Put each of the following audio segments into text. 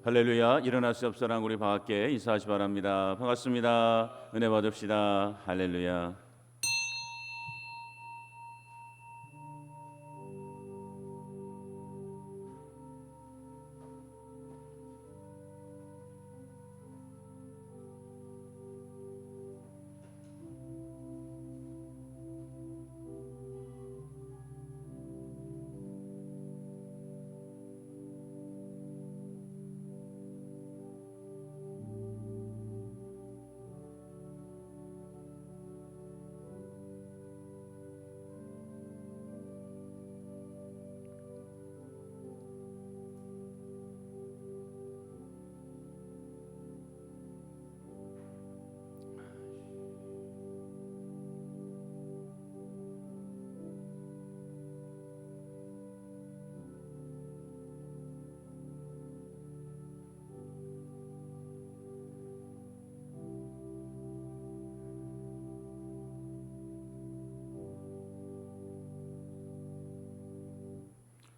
할렐루야. 일어나서 옆 사람 우리 밖에 인사하시 바랍니다. 반갑습니다. 은혜 받읍시다. 할렐루야.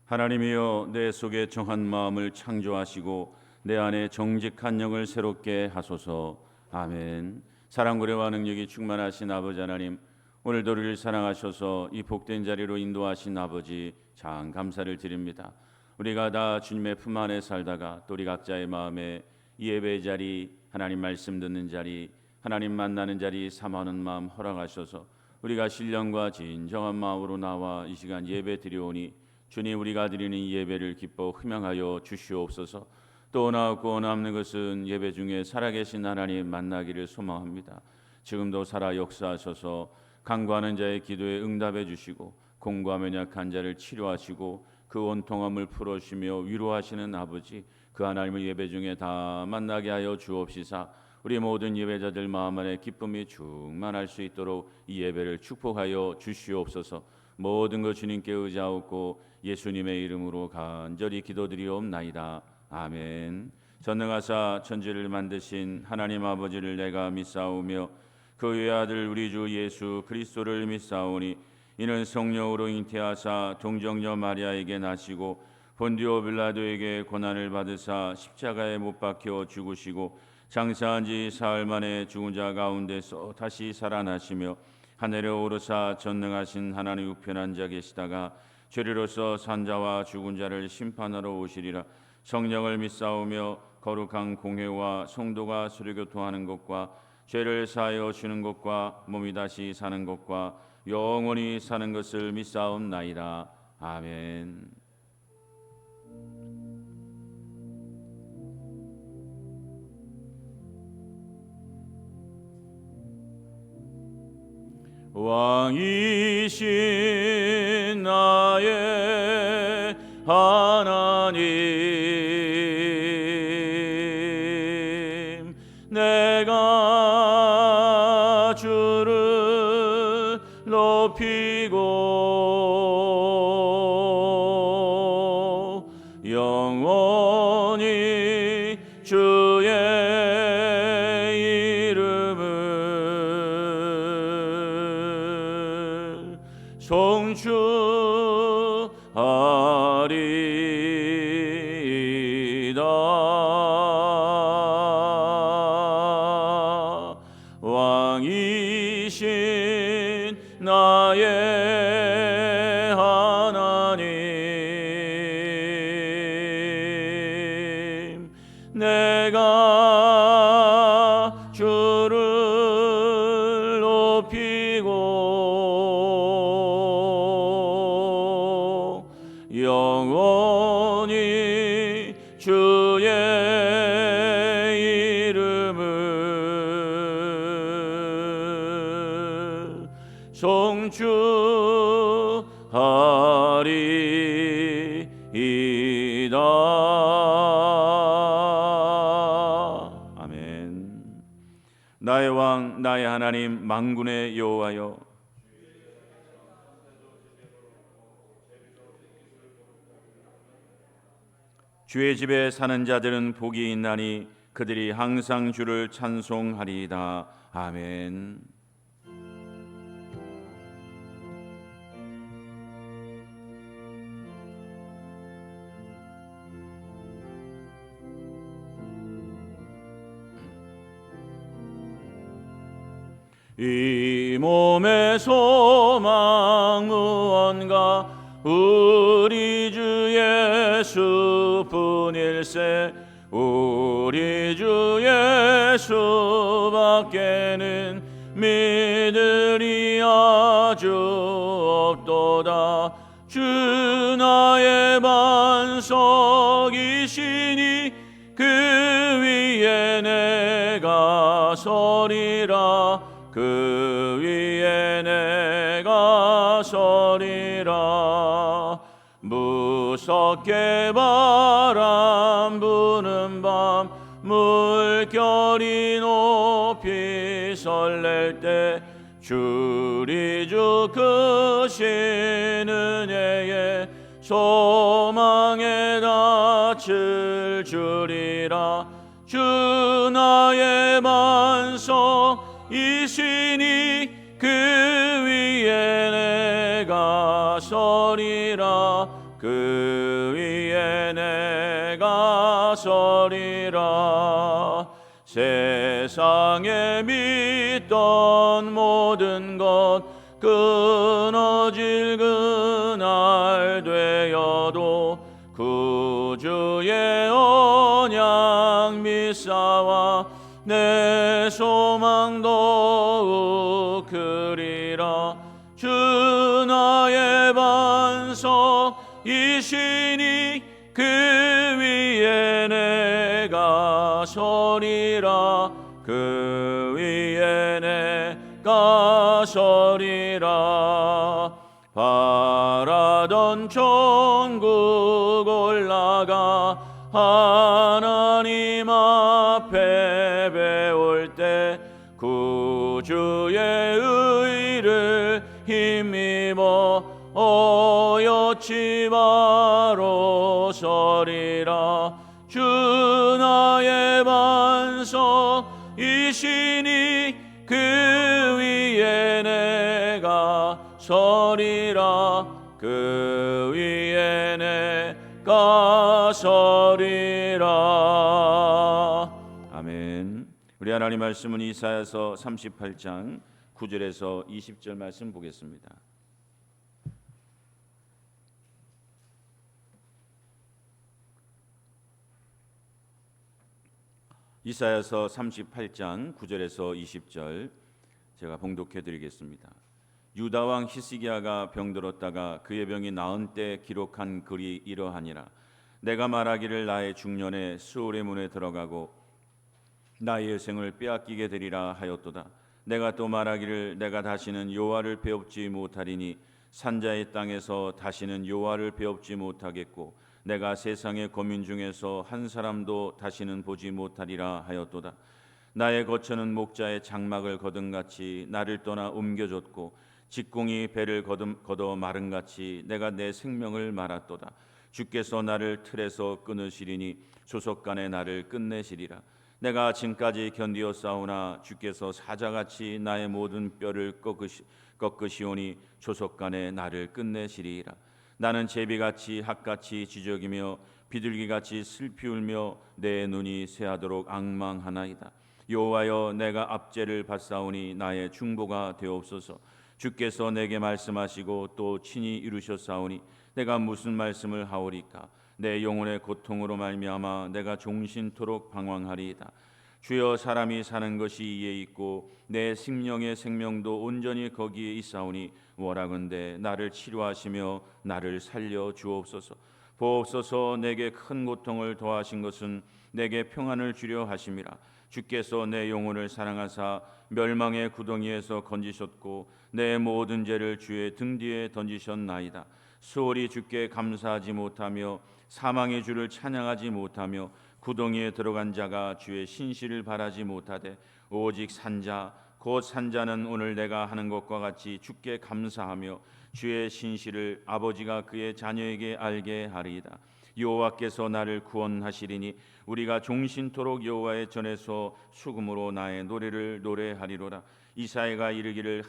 하나님이여, 내 속에 정한 마음을 창조하시고 내 안에 정직한 영을 새롭게 하소서. 아멘. 사랑구레와 능력이 충만하신 아버지 하나님, 오늘도 우리를 사랑하셔서 이 복된 자리로 인도하신 아버지 참 감사를 드립니다. 우리가 다 주님의 품 안에 살다가 또 우리 각자의 마음에 이 예배의 자리, 하나님 말씀 듣는 자리, 하나님 만나는 자리 삼하는 마음 허락하셔서 우리가 신령과 진정한 마음으로 나와 이 시간 예배 드리오니 주님, 우리가 드리는 이 예배를 기뻐 흠양하여 주시옵소서. 또 나옵고 남는 것은 예배 중에 살아계신 하나님 만나기를 소망합니다. 지금도 살아 역사하셔서 간구하는 자의 기도에 응답해 주시고 공고하며 약한 자를 치료하시고 그 원통함을 풀어주시며 위로하시는 아버지, 그 하나님을 예배 중에 다 만나게 하여 주옵시사. 우리 모든 예배자들 마음 안에 기쁨이 충만할 수 있도록 이 예배를 축복하여 주시옵소서. 모든 것 주님께 의지하옵고 예수님의 이름으로 간절히 기도드리옵나이다. 아멘. 전능하사 천지를 만드신 하나님 아버지를 내가 믿사오며 그 외아들 우리 주 예수 그리스도를 믿사오니 이는 성령으로 잉태하사 동정녀 마리아에게 나시고 본디오 빌라도에게 고난을 받으사 십자가에 못 박혀 죽으시고 장사한 지 사흘 만에 죽은 자 가운데서 다시 살아나시며 하늘에 오르사 전능하신 하나님 우편에 앉아 계시다가 죄리로서 산자와 죽은 자를 심판하러 오시리라. 성령을 믿사오며 거룩한 공회와 성도가 수료교통하는 것과 죄를 사하여 주는 것과 몸이 다시 사는 것과 영원히 사는 것을 믿사옵나이다. 아멘. 왕이신 나의 하나님, 내가 주를 높이고 영원히 주의 송축하리이다. 왕이신 나의 하나님, 내가 주를 높이고 영원히 주의 이름을 송축하리이다. 아멘. 나의 왕 나의 하나님 만군의 여호와여, 주의 집에 사는 자들은 복이 있나니 그들이 항상 주를 찬송하리이다. 아멘. 이 몸의 소망 무언가 우리 주 예수뿐일세. 우리 주 예수밖에는 믿으리 아주 없도다. 주 나의 반석이시니 그 위에 내가 서리라. 그 위에 내가 서리라. 무섭게 바람 부는 밤 물결이 높이 설렐 때 주리 주 크신 은혜에 소망에 닻을 주리라. 주 나의 반석이시니 그 위에 내가 서리라. 그 위에 내가 서리라. 세상에 믿던 모든 것 끊어질 그날 되어도 구주의 언약 믿사와 내 소망 더욱 크리라. 주 나의 반석이시니 그 위에 내가 서리라. 그 위에 내가 서리라. 바라던 천국 올라가 하나님 앞에 배울 때 구주의 의를 힘입어 어여치 바로 서리라. 주 나의 반석이시니 그 위에 내가 서리라. 그 위에 내가 서리라. 아멘. 우리 하나님 말씀은 이사야서 38장 9절에서 20절 말씀 보겠습니다. 이사야서 38장 9절에서 20절 제가 봉독해 드리겠습니다. 유다 왕 히스기야가 병들었다가 그의 병이 나은 때 기록한 글이 이러하니라. 내가 말하기를 나의 중년에 수월의 문에 들어가고 나의 여생을 빼앗기게 되리라 하였도다. 내가 또 말하기를 내가 다시는 여호와를 배웁지 못하리니 산자의 땅에서 다시는 여호와를 배웁지 못하겠고 내가 세상의 거민 중에서 한 사람도 다시는 보지 못하리라 하였도다. 나의 거처는 목자의 장막을 거둔같이 나를 떠나 옮겨졌고 직공이 배를 걷어 마른같이 내가 내 생명을 말았도다. 주께서 나를 틀에서 끊으시리니 조속간에 나를 끝내시리라. 내가 지금까지 견디었사오나 주께서 사자같이 나의 모든 뼈를 꺾으시오니 조속간에 나를 끝내시리라. 나는 제비같이 학같이 지저귀며 비둘기같이 슬피 울며 내 눈이 새하도록 앙망하나이다. 여호와여 내가 압제를 받사오니 나의 중보가 되옵소서. 주께서 내게 말씀하시고 또 친히 이루셨사오니 내가 무슨 말씀을 하오리까. 내 영혼의 고통으로 말미암아 내가 종신토록 방황하리이다. 주여 사람이 사는 것이 이에 있고 내 생명의 생명도 온전히 거기에 있사오니 원하건대 나를 치료하시며 나를 살려 주옵소서. 보옵소서. 내게 큰 고통을 더하신 것은 내게 평안을 주려 하심이라. 주께서 내 영혼을 사랑하사 멸망의 구덩이에서 건지셨고 내 모든 죄를 주의 등 뒤에 던지셨나이다. 수월이 주께 감사하지 못하며 사망의 주를 찬양하지 못하며 구덩이에 들어간 자가 주의 신실을 바라지 못하되 오직 산자 곧 산자는 오늘 내가 하는 것과 같이 주께 감사하며 주의 신실을 아버지가 그의 자녀에게 알게 하리이다. 여호와께서 나를 구원하시리니 우리가 종신토록 여호와의 전에서 수금으로 나의 노래를 노래하리로라. 이사야가 이르기를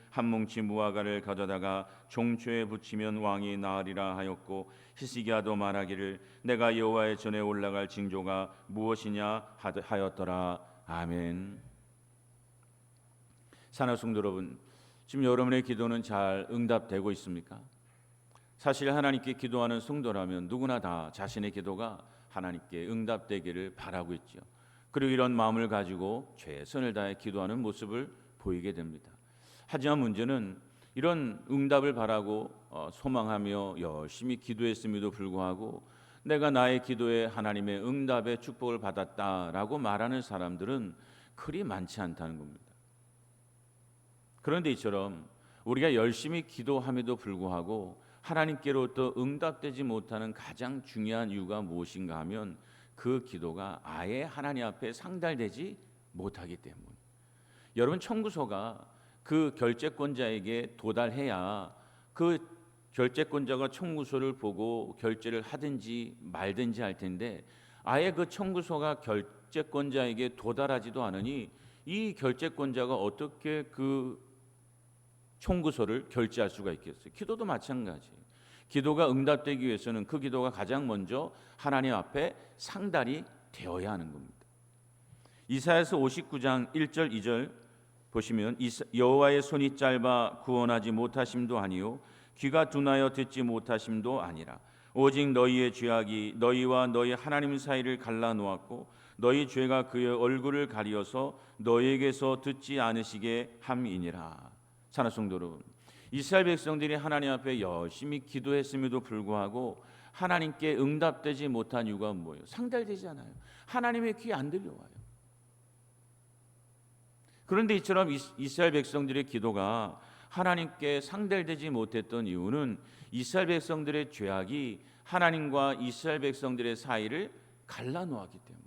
한 뭉치 무화과를 가져다가 종초에 붙이면 왕이 나으리라 하였고 히스기야도 말하기를 내가 여호와의 전에 올라갈 징조가 무엇이냐 하였더라. 아멘. 사랑하는 성도 여러분, 지금 여러분의 기도는 잘 응답되고 있습니까? 사실 하나님께 기도하는 성도라면 누구나 다 자신의 기도가 하나님께 응답되기를 바라고 있죠. 그리고 이런 마음을 가지고 최선을 다해 기도하는 모습을 보이게 됩니다. 하지만 문제는 이런 응답을 바라고 소망하며 열심히 기도했음에도 불구하고 내가 나의 기도에 하나님의 응답의 축복을 받았다라고 말하는 사람들은 그리 많지 않다는 겁니다. 그런데 이처럼 우리가 열심히 기도함에도 불구하고 하나님께로부터 응답되지 못하는 가장 중요한 이유가 무엇인가 하면 그 기도가 아예 하나님 앞에 상달되지 못하기 때문. 여러분, 청구서가 그 결재권자에게 도달해야 그 결재권자가 청구서를 보고 결재를 하든지 말든지 할 텐데 아예 그 청구서가 결재권자에게 도달하지도 않으니 이 결재권자가 어떻게 그 청구서를 결재할 수가 있겠어요? 기도도 마찬가지. 기도가 응답되기 위해서는 그 기도가 가장 먼저 하나님 앞에 상달이 되어야 하는 겁니다. 이사야서 59장 1절 2절 보시면 여호와의 손이 짧아 구원하지 못하심도 아니요 귀가 둔하여 듣지 못하심도 아니라 오직 너희의 죄악이 너희와 너희 하나님 사이를 갈라놓았고 너희 죄가 그의 얼굴을 가리어서 너희에게서 듣지 않으시게 함이니라. 사랑하는 성도 여러분, 이스라엘 백성들이 하나님 앞에 열심히 기도했음에도 불구하고 하나님께 응답되지 못한 이유가 뭐예요? 상달되지 않아요. 하나님의 귀에 안 들려와요. 그런데 이처럼 이스라엘 백성들의 기도가 하나님께 상달되지 못했던 이유는 이스라엘 백성들의 죄악이 하나님과 이스라엘 백성들의 사이를 갈라놓았기 때문에.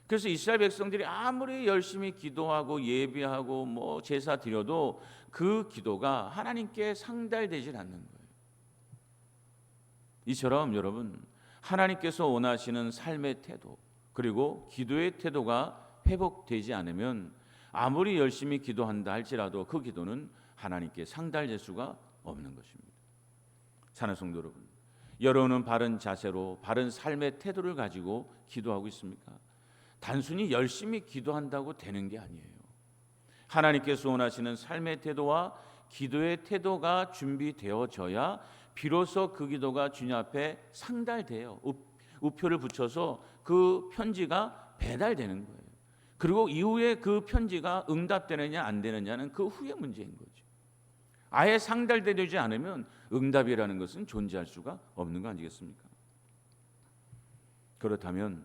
그래서 이스라엘 백성들이 아무리 열심히 기도하고 예배하고 제사 드려도 그 기도가 하나님께 상달되질 않는 거예요. 이처럼 여러분, 하나님께서 원하시는 삶의 태도 그리고 기도의 태도가 회복되지 않으면 아무리 열심히 기도한다 할지라도 그 기도는 하나님께 상달될 수가 없는 것입니다. 사랑하는 성도 여러분, 여러분은 바른 자세로 바른 삶의 태도를 가지고 기도하고 있습니까? 단순히 열심히 기도한다고 되는 게 아니에요. 하나님께서 원하시는 삶의 태도와 기도의 태도가 준비되어져야 비로소 그 기도가 주님 앞에 상달돼요. 우표를 붙여서 그 편지가 배달되는 거예요. 그리고 이후에 그 편지가 응답되느냐 안 되느냐는 그 후의 문제인 거죠. 아예 상달되지 않으면 응답이라는 것은 존재할 수가 없는 거 아니겠습니까? 그렇다면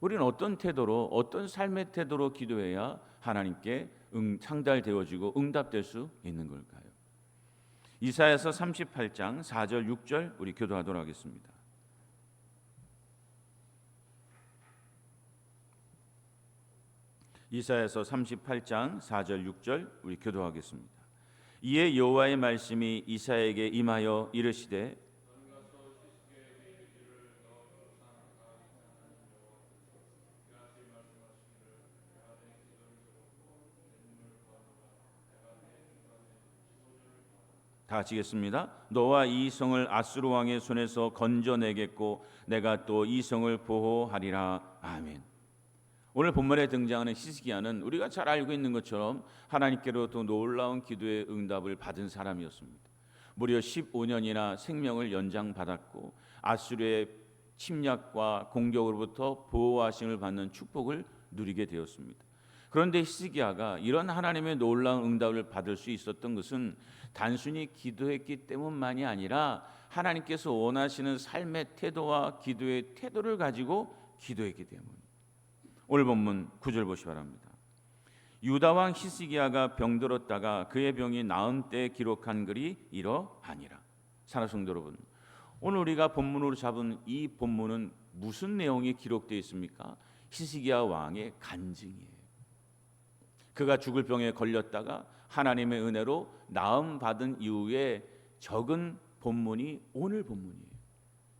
우리는 어떤 태도로, 어떤 삶의 태도로 기도해야 하나님께 상달되어지고 응답될 수 있는 걸까요? 이사야서 38장 4절 6절 우리 교도하도록 하겠습니다. 이사야서 38장 4절 6절 우리 교도하겠습니다. 이에 여호와의 말씀이 이사야에게 임하여 이르시되 다 같이겠습니다. 너와 이 성을 아수르 왕의 손에서 건져내겠고 내가 또 이 성을 보호하리라. 아멘. 오늘 본문에 등장하는 히스기야는 우리가 잘 알고 있는 것처럼 하나님께로부터 놀라운 기도의 응답을 받은 사람이었습니다. 무려 15년이나 생명을 연장받았고 아수르의 침략과 공격으로부터 보호하심을 받는 축복을 누리게 되었습니다. 그런데 히스기야가 이런 하나님의 놀라운 응답을 받을 수 있었던 것은 단순히 기도했기 때문만이 아니라 하나님께서 원하시는 삶의 태도와 기도의 태도를 가지고 기도했기 때문입니다. 오늘 본문 9절 보시기 바랍니다. 유다 왕 히스기야가 병들었다가 그의 병이 나은 때에 기록한 글이 이러하니라. 사랑하는 성도 여러분, 오늘 우리가 본문으로 잡은 이 본문은 무슨 내용이 기록되어 있습니까? 히스기야 왕의 간증이에요. 그가 죽을 병에 걸렸다가 하나님의 은혜로 나음 받은 이후에 적은 본문이 오늘 본문이에요.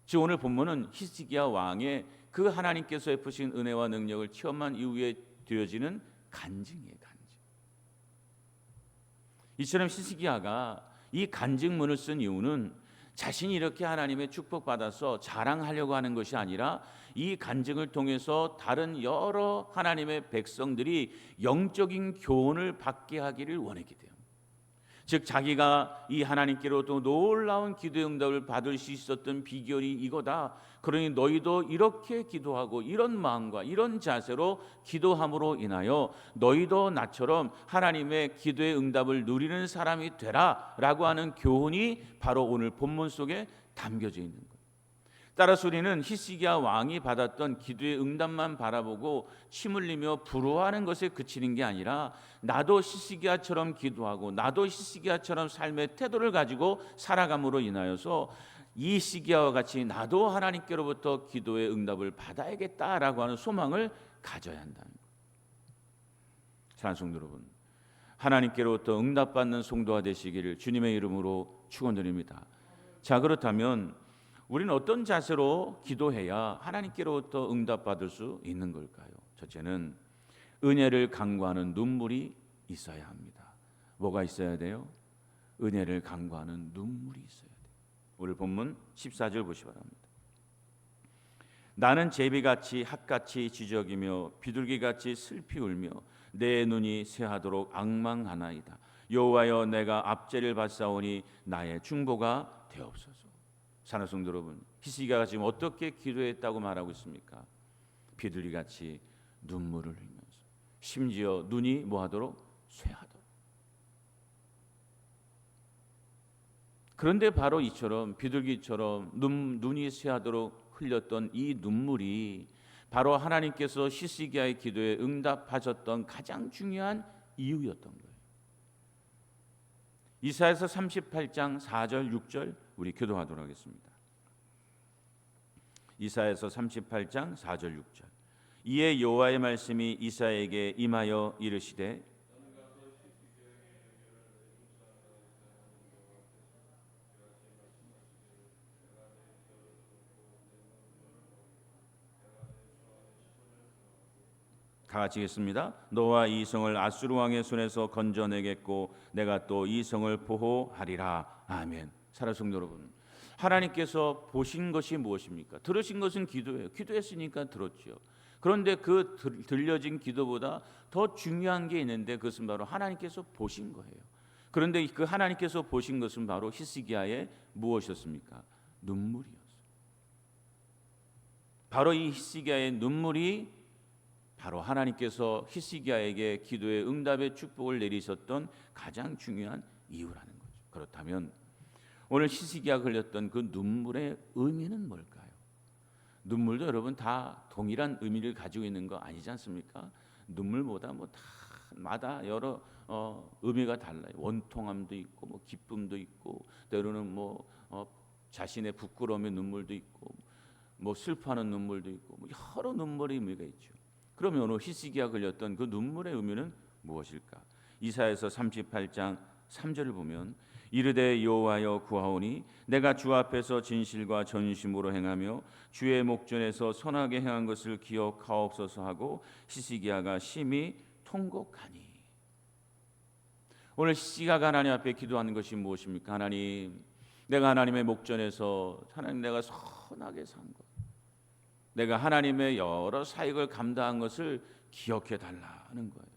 즉 오늘 본문은 히스기야 왕의 그 하나님께서 베푸신 은혜와 능력을 체험한 이후에 드려지는 간증이에요. 간증. 이처럼 히스기야가 이 간증문을 쓴 이유는 자신이 이렇게 하나님의 축복받아서 자랑하려고 하는 것이 아니라 이 간증을 통해서 다른 여러 하나님의 백성들이 영적인 교훈을 받게 하기를 원했기 때문에, 즉 자기가 이 하나님께로부터 놀라운 기도의 응답을 받을 수 있었던 비결이 이거다. 그러니 너희도 이렇게 기도하고 이런 마음과 이런 자세로 기도함으로 인하여 너희도 나처럼 하나님의 기도의 응답을 누리는 사람이 되라 라고 하는 교훈이 바로 오늘 본문 속에 담겨져 있는 거예요. 따라서 우리는 히스기야 왕이 받았던 기도의 응답만 바라보고 침 흘리며 부러워하는 것에 그치는 게 아니라 나도 히스기야처럼 기도하고 나도 히스기야처럼 삶의 태도를 가지고 살아감으로 인하여서 이 히스기야와 같이 나도 하나님께로부터 기도의 응답을 받아야겠다라고 하는 소망을 가져야 한다는 거예요. 사랑하는 성도 여러분, 하나님께로부터 응답받는 성도가 되시기를 주님의 이름으로 축원드립니다. 자, 그렇다면 우리는 어떤 자세로 기도해야 하나님께로부터 응답받을 수 있는 걸까요? 첫째는 은혜를 간구하는 눈물이 있어야 합니다. 뭐가 있어야 돼요? 은혜를 간구하는 눈물이 있어야 돼요. 오늘 본문 14절 보시기 바랍니다. 나는 제비같이 핫같이 지저귀며 비둘기같이 슬피 울며 내 눈이 쇠하도록 앙망하나이다. 여호와여, 내가 압제를 받사오니 나의 중보가 되옵소서. 사랑하는 성도 여러분, 히스기야가 지금 어떻게 기도했다고 말하고 있습니까? 비둘기같이 눈물을 흘리면서, 심지어 눈이 뭐하도록? 쇠하도록. 그런데 바로 이처럼 비둘기처럼 눈이 쇠하도록 흘렸던 이 눈물이 바로 하나님께서 히스기야의 기도에 응답하셨던 가장 중요한 이유였던 거예요. 이사야서 38장 4절 6절 우리 교도하도록 하겠습니다. 이사야서 38장 4절 6절. 이에 여호와의 말씀이 이사야에게 임하여 이르시되 다 같이 읽겠습니다. 너와 이 성을 아수르 왕의 손에서 건져내겠고 내가 또 이 성을 보호하리라. 아멘. 사랑하는 성도 여러분, 하나님께서 보신 것이 무엇입니까? 들으신 것은 기도예요. 기도했으니까 들었죠. 그런데 그 들려진 기도보다 더 중요한 게 있는데 그것은 바로 하나님께서 보신 거예요. 그런데 그 하나님께서 보신 것은 바로 히스기야의 무엇이었습니까? 눈물이었어요. 바로 이 히스기야의 눈물이 바로 하나님께서 히스기야에게 기도의 응답의 축복을 내리셨던 가장 중요한 이유라는 거죠. 그렇다면 오늘 히스기야가 흘렸던 그 눈물의 의미는 뭘까요? 눈물도 여러분 다 동일한 의미를 가지고 있는 거 아니지 않습니까? 눈물보다 마다 여러 의미가 달라요. 원통함도 있고 기쁨도 있고 때로는 자신의 부끄러움의 눈물도 있고 슬퍼하는 눈물도 있고 여러 눈물의 의미가 있죠. 그러면 오늘 히스기야가 흘렸던 그 눈물의 의미는 무엇일까? 이사야서 38장 3절을 보면 이르되 여호와여 구하오니 내가 주 앞에서 진실과 전심으로 행하며 주의 목전에서 선하게 행한 것을 기억하옵소서 하고 히스기야가 심히 통곡하니. 오늘 히스기야가 하나님 앞에 기도하는 것이 무엇입니까? 하나님, 내가 하나님의 목전에서 하나님 내가 선하게 산 것, 내가 하나님의 여러 사역을 감당한 것을 기억해 달라는 거예요.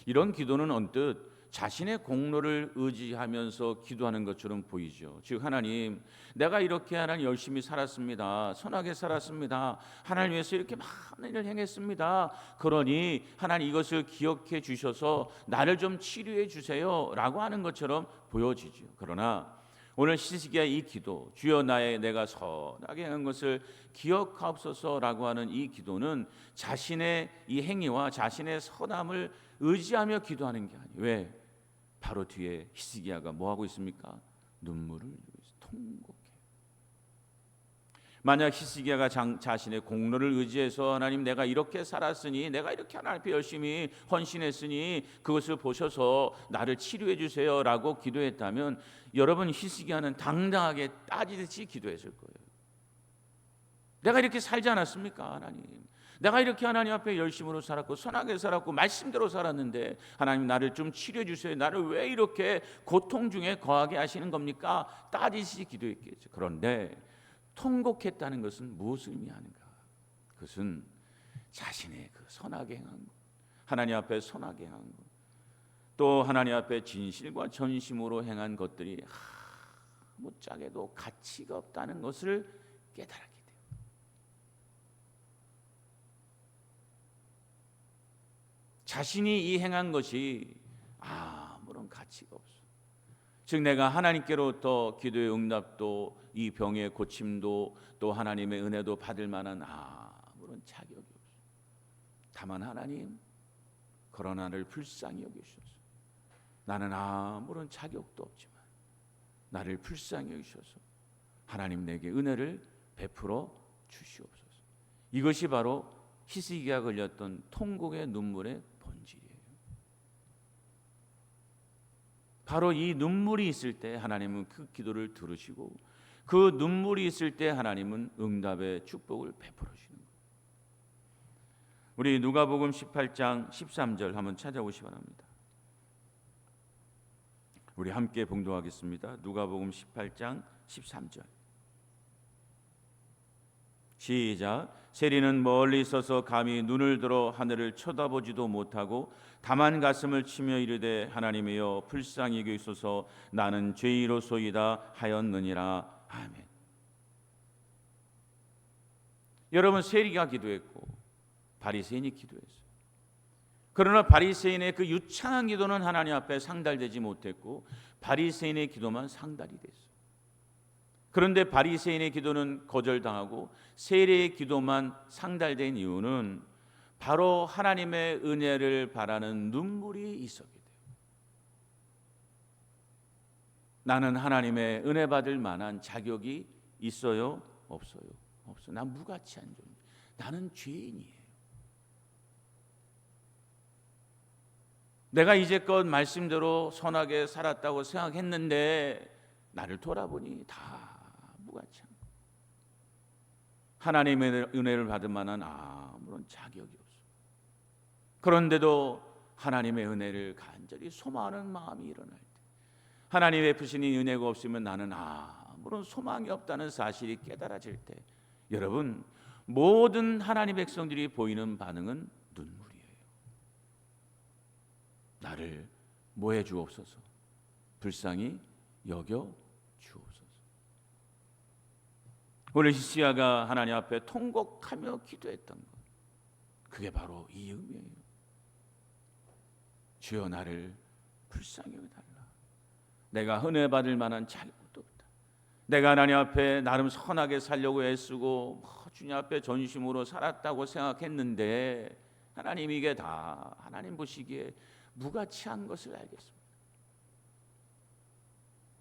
이런 기도는 언뜻 자신의 공로를 의지하면서 기도하는 것처럼 보이죠. 즉 하나님, 내가 이렇게 하나님 열심히 살았습니다. 선하게 살았습니다. 하나님 위해서 이렇게 많은 일을 행했습니다. 그러니 하나님 이것을 기억해 주셔서 나를 좀 치료해 주세요 라고 하는 것처럼 보여지죠. 그러나 오늘 히스기야의 이 기도, 주여 내가 선하게 한 것을 기억하옵소서라고 하는 이 기도는 자신의 이 행위와 자신의 선함을 의지하며 기도하는 게 아니에요. 왜? 바로 뒤에 히스기야가 뭐 하고 있습니까? 눈물을 흘리고 있어요. 통곡해요. 만약 히스기야가 자신의 공로를 의지해서 하나님 내가 이렇게 살았으니 내가 이렇게 하나님 앞에 열심히 헌신했으니 그것을 보셔서 나를 치료해 주세요라고 기도했다면 여러분 히스기야는 당당하게 따지듯이 기도했을 거예요. 내가 이렇게 살지 않았습니까? 하나님, 내가 이렇게 하나님 앞에 열심으로 살았고 선하게 살았고 말씀대로 살았는데 하나님 나를 좀 치료해 주세요. 나를 왜 이렇게 고통 중에 거하게 하시는 겁니까? 따지시 기도했겠죠. 그런데 통곡했다는 것은 무엇을 의미하는가? 그것은 자신의 그 선하게 행한 것, 하나님 앞에 선하게 행한 것, 또 하나님 앞에 진실과 전심으로 행한 것들이 아무짝에도 가치가 없다는 것을 깨달았기 때문에 자신이 이 행한 것이 아무런 가치가 없어. 즉 내가 하나님께로부터 기도의 응답도 이 병의 고침도 또 하나님의 은혜도 받을 만한 아무런 자격이 없어. 다만 하나님 그러나 나를 불쌍히 여기셔서 나는 아무런 자격도 없지만 나를 불쌍히 여기셔서 하나님 내게 은혜를 베풀어 주시옵소서. 이것이 바로 히스기야가 걸렸던 통곡의 눈물의 본질이에요. 바로 이 눈물이 있을 때 하나님은 그 기도를 들으시고 그 눈물이 있을 때 하나님은 응답의 축복을 베풀어 주시는 거예요. 우리 누가복음 18장 13절 한번 찾아보시기 바랍니다. 우리 함께 봉독하겠습니다. 누가복음 18장 13절. 시작. 세리는 멀리 있어서 감히 눈을 들어 하늘을 쳐다보지도 못하고 다만 가슴을 치며 이르되 하나님이여 불쌍히 여기소서 나는 죄인이로소이다 하였느니라. 아멘. 여러분, 세리가 기도했고 바리새인이 기도했어요. 그러나 바리새인의 그 유창한 기도는 하나님 앞에 상달되지 못했고 바리새인의 기도만 상달이 됐어요. 그런데 바리새인의 기도는 거절당하고 세리의 기도만 상달된 이유는 바로 하나님의 은혜를 바라는 눈물이 있었기 때문에 나는 하나님의 은혜 받을 만한 자격이 있어요? 없어요? 없어요. 난 무가치한 존재. 나는 죄인이에요. 내가 이제껏 말씀대로 선하게 살았다고 생각했는데 나를 돌아보니 다 무가치한 거예요. 하나님의 은혜를 받을 만한 아무런 자격이 없어. 그런데도 하나님의 은혜를 간절히 소망하는 마음이 일어날 때, 하나님 베푸시는 은혜가 없으면 나는 아무런 소망이 없다는 사실이 깨달아질 때, 여러분 모든 하나님 백성들이 보이는 반응은 눈물이에요. 나를 뭐해 주옵소서, 불쌍히 여겨 주옵소서. 오늘 히스기야가 하나님 앞에 통곡하며 기도했던 것, 그게 바로 이 의미예요. 주여 나를 불쌍히 여겨달라. 내가 은혜 받을 만한 자격도 없다. 내가 하나님 앞에 나름 선하게 살려고 애쓰고 주님 앞에 전심으로 살았다고 생각했는데 하나님 이게 다 하나님 보시기에 무가치한 것을 알겠습니다.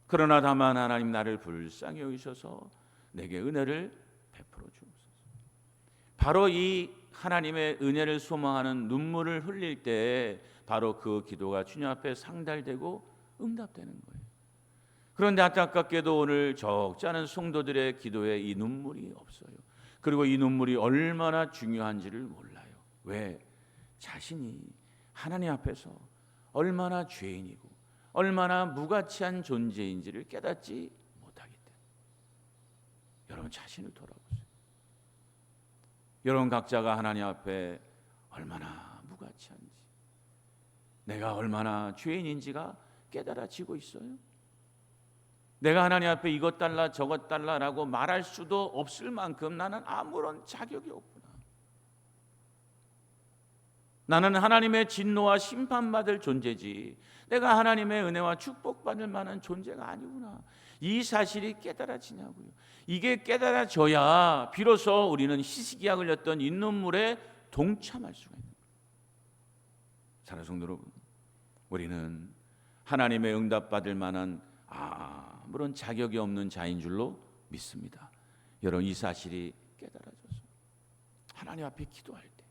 그러나 다만 하나님 나를 불쌍히 여기셔서 내게 은혜를 베풀어 주옵소서. 바로 이 하나님의 은혜를 소망하는 눈물을 흘릴 때 바로 그 기도가 주님 앞에 상달되고 응답되는 거예요. 그런데 안타깝게도 오늘 적지 않은 성도들의 기도에 이 눈물이 없어요. 그리고 이 눈물이 얼마나 중요한지를 몰라요. 왜? 자신이 하나님 앞에서 얼마나 죄인이고 얼마나 무가치한 존재인지를 깨닫지 못하기 때문에. 여러분 자신을 돌아보세요. 여러분 각자가 하나님 앞에 얼마나 무가치한지, 내가 얼마나 죄인인지가 깨달아지고 있어요? 내가 하나님 앞에 이것 달라 저것 달라라고 말할 수도 없을 만큼 나는 아무런 자격이 없구나. 나는 하나님의 진노와 심판받을 존재지 내가 하나님의 은혜와 축복받을 만한 존재가 아니구나. 이 사실이 깨달아지냐고요. 이게 깨달아져야 비로소 우리는 히스기야 걸렸던 이 눈물에 동참할 수가 있는 거예요. 사랑하는 성도 여러분, 우리는 하나님의 응답받을 만한 아무런 자격이 없는 자인 줄로 믿습니다. 여러분 이 사실이 깨달아져서 하나님 앞에 기도할 때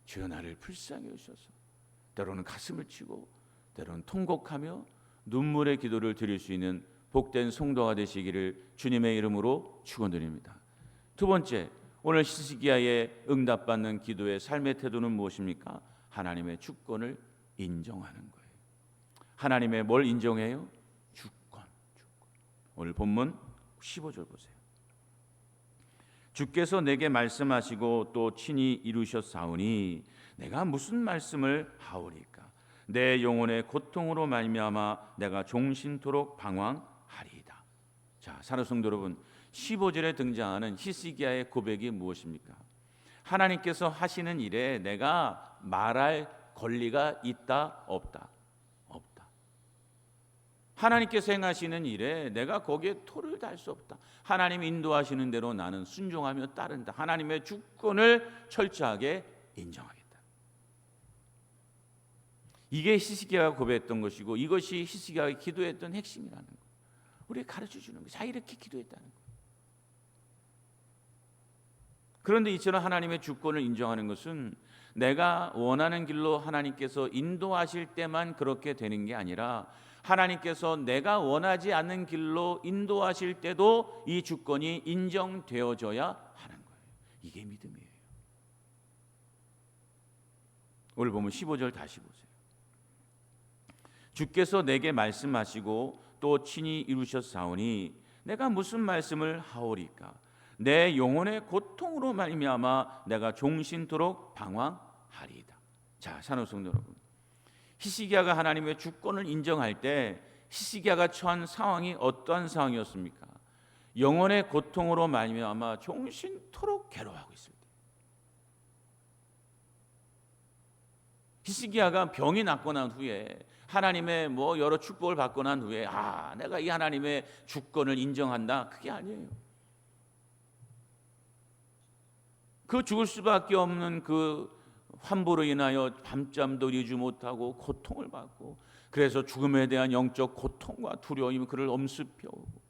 주여 나를 불쌍히 여기소서, 때로는 가슴을 치고 때로는 통곡하며 눈물의 기도를 드릴 수 있는 복된 성도가 되시기를 주님의 이름으로 축원드립니다. 두 번째, 오늘 히스기야의 응답받는 기도의 삶의 태도는 무엇입니까? 하나님의 주권을 인정하는 거예요. 하나님의 뭘 인정해요? 주권. 오늘 본문 15절 보세요. 주께서 내게 말씀하시고 또 친히 이루셨사오니 내가 무슨 말씀을 하오리까? 내 영혼의 고통으로 말미암아 내가 종신토록 방황하리이다. 자, 사랑하는 성도 여러분, 15절에 등장하는 히스기야의 고백이 무엇입니까? 하나님께서 하시는 일에 내가 말할 권리가 있다 없다? 없다. 하나님께서 행하시는 일에 내가 거기에 토를 달 수 없다. 하나님이 인도하시는 대로 나는 순종하며 따른다. 하나님의 주권을 철저하게 인정하겠다. 이게 히스기야가 고백했던 것이고 이것이 히스기야가 기도했던 핵심이라는 거. 우리에게 가르쳐 주는 거예요. 자, 이렇게 기도했다는 거예요. 그런데 이처럼 하나님의 주권을 인정하는 것은 내가 원하는 길로 하나님께서 인도하실 때만 그렇게 되는 게 아니라 하나님께서 내가 원하지 않는 길로 인도하실 때도 이 주권이 인정되어져야 하는 거예요. 이게 믿음이에요. 오늘 보면 15절 다시 보세요. 주께서 내게 말씀하시고 또 친히 이루셨사오니 내가 무슨 말씀을 하오리까? 내 영혼의 고통으로 말미암아 내가 종신토록 방황하리이다. 자, 사랑하는 성도 여러분, 히스기야가 하나님의 주권을 인정할 때 히스기야가 처한 상황이 어떠한 상황이었습니까? 영혼의 고통으로 말미암아 종신토록 괴로워하고 있을 때, 히스기야가 병이 낫고 난 후에 하나님의 여러 축복을 받고 난 후에 내가 이 하나님의 주권을 인정한다, 그게 아니에요. 그 죽을 수밖에 없는 그 환부로 인하여 밤잠도 이루지 못하고 고통을 받고, 그래서 죽음에 대한 영적 고통과 두려움이 그를 엄습해오고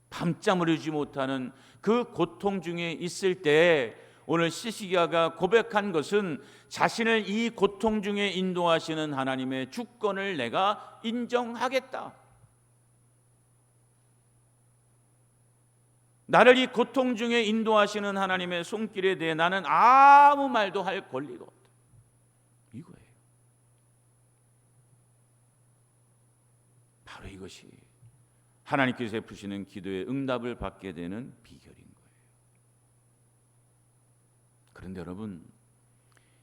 밤잠을 이루지 못하는 그 고통 중에 있을 때 오늘 히스기야가 고백한 것은 자신을 이 고통 중에 인도하시는 하나님의 주권을 내가 인정하겠다. 나를 이 고통 중에 인도하시는 하나님의 손길에 대해 나는 아무 말도 할 권리가 없다. 이거예요. 바로 이것이 하나님께서 베푸시는 기도의 응답을 받게 되는 비결인 거예요. 그런데 여러분,